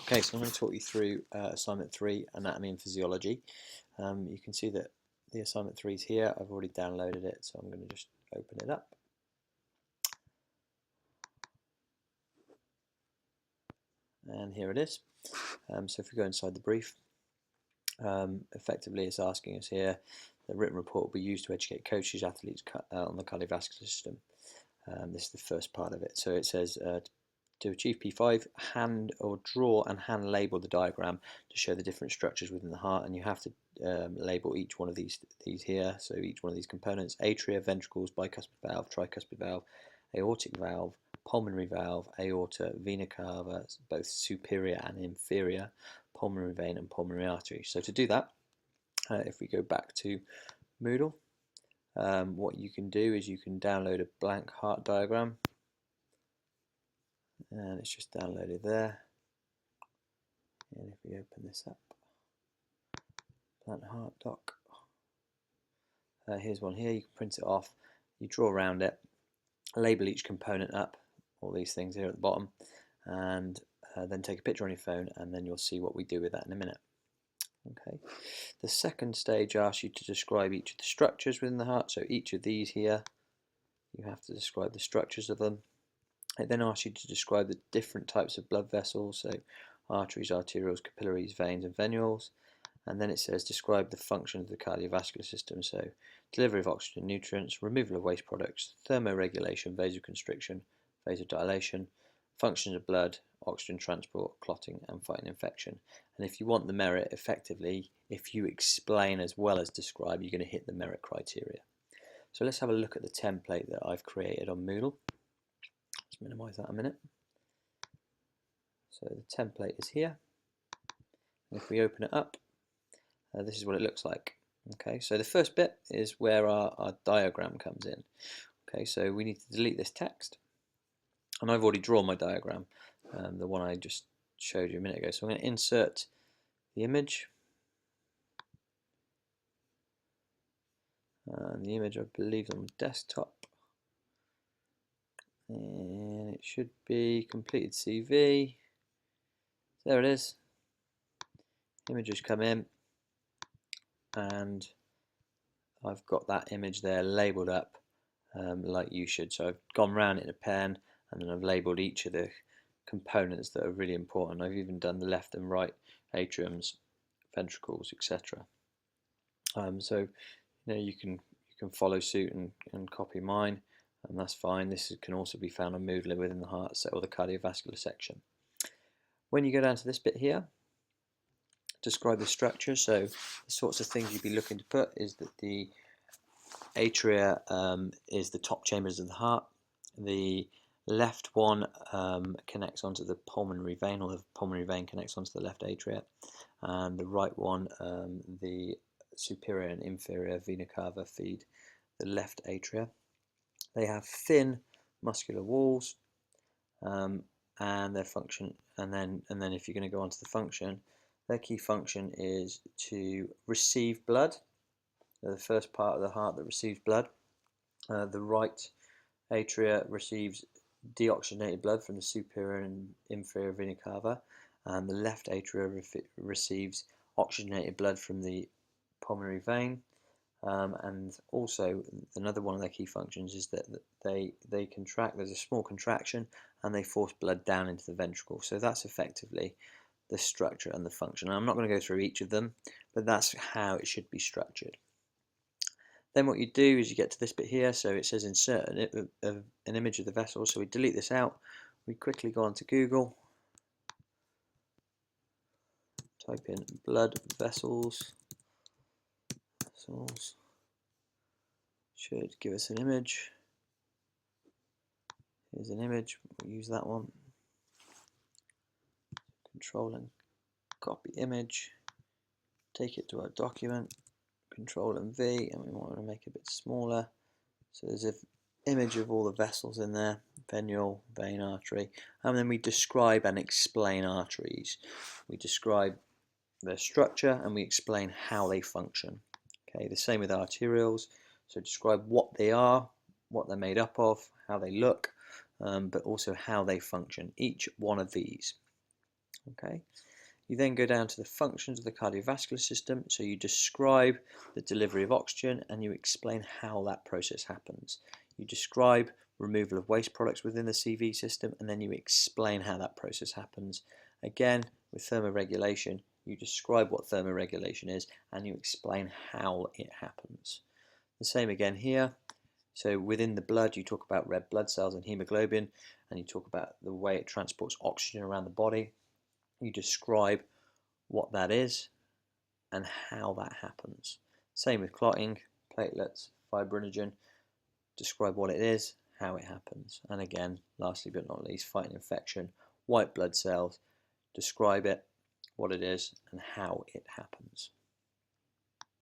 Okay, so I'm going to talk you through assignment 3, anatomy and physiology. You can see that the assignment 3 is here. I've already downloaded it, so I'm going to just open it up. And here it is. So if we go inside the brief, effectively it's asking us here, the written report will be used to educate coaches, athletes on the cardiovascular system. This is the first part of it. So it says to achieve P5, hand or draw and hand label the diagram to show the different structures within the heart, and you have to label each one of these here. So each one of these components: atria, ventricles, bicuspid valve, tricuspid valve, aortic valve, pulmonary valve, aorta, vena cava, both superior and inferior, pulmonary vein and pulmonary artery. So to do that, if we go back to Moodle, what you can do is you can download a blank heart diagram, and it's just downloaded there. And if we open this up, plant heart doc, here's one here. You can print it off, you draw around it, label each component up, all these things here at the bottom, and then take a picture on your phone, and then you'll see what we do with that in a minute. Okay. The second stage asks you to describe each of the structures within the heart. So each of these here, you have to describe the structures of them. It then asks you to describe the different types of blood vessels, so arteries, arterioles, capillaries, veins and venules. And then it says describe the function of the cardiovascular system, so delivery of oxygen and nutrients, removal of waste products, thermoregulation, vasoconstriction, vasodilation, functions of blood, oxygen transport, clotting and fighting infection. And if you want the merit, effectively, if you explain as well as describe, you're going to hit the merit criteria. So let's have a look at the template that I've created on Moodle. Let's minimize that a minute. So the template is here. And if we open it up, this is what it looks like. Okay, so the first bit is where our diagram comes in. Okay, so we need to delete this text. And I've already drawn my diagram, the one I just showed you a minute ago. So I'm going to insert the image. And the image, I believe, is on desktop. And it should be completed CV. There it is. Images come in. And I've got that image there labelled up like you should. So I've gone round it in a pen, and then I've labelled each of the components that are really important. I've even done the left and right atriums, ventricles, etc. So you can follow suit and copy mine, and that's fine. This can also be found on Moodle within the heart or the cardiovascular section. When you go down to this bit here, describe the structure. So the sorts of things you'd be looking to put is that the atria is the top chambers of the heart. The left one connects onto the pulmonary vein, or the pulmonary vein connects onto the left atria, and the right one, the superior and inferior vena cava, feed the left atria. They have thin muscular walls, and their function, and then if you're going to go on to the function, their key function is to receive blood. They're the first part of the heart that receives blood. The right atria receives deoxygenated blood from the superior and inferior vena cava, and the left atria receives oxygenated blood from the pulmonary vein. And also another one of their key functions is that they contract. There's a small contraction, and they force blood down into the ventricle. So that's effectively the structure and the function. And I'm not going to go through each of them, but that's how it should be structured. Then what you do is you get to this bit here, so it says insert an image of the vessel, so we delete this out. We quickly go onto Google, type in blood vessels, should give us an image. Here's an image, we'll use that one. Control and copy image, take it to our document, Control and V, and we want to make it a bit smaller. So there's an image of all the vessels in there, venule, vein, artery, and then we describe and explain arteries. We describe their structure and we explain how they function. Okay, the same with arterioles. So describe what they are, what they're made up of, how they look, but also how they function, each one of these. Okay. You then go down to the functions of the cardiovascular system. So you describe the delivery of oxygen and you explain how that process happens. You describe removal of waste products within the CV system and then you explain how that process happens. Again, with thermoregulation, you describe what thermoregulation is and you explain how it happens. The same again here. So within the blood, you talk about red blood cells and hemoglobin, and you talk about the way it transports oxygen around the body. You describe what that is and how that happens. Same with clotting, platelets, fibrinogen. Describe what it is, how it happens. And again, lastly but not least, fighting infection, white blood cells. Describe it, what it is, and how it happens.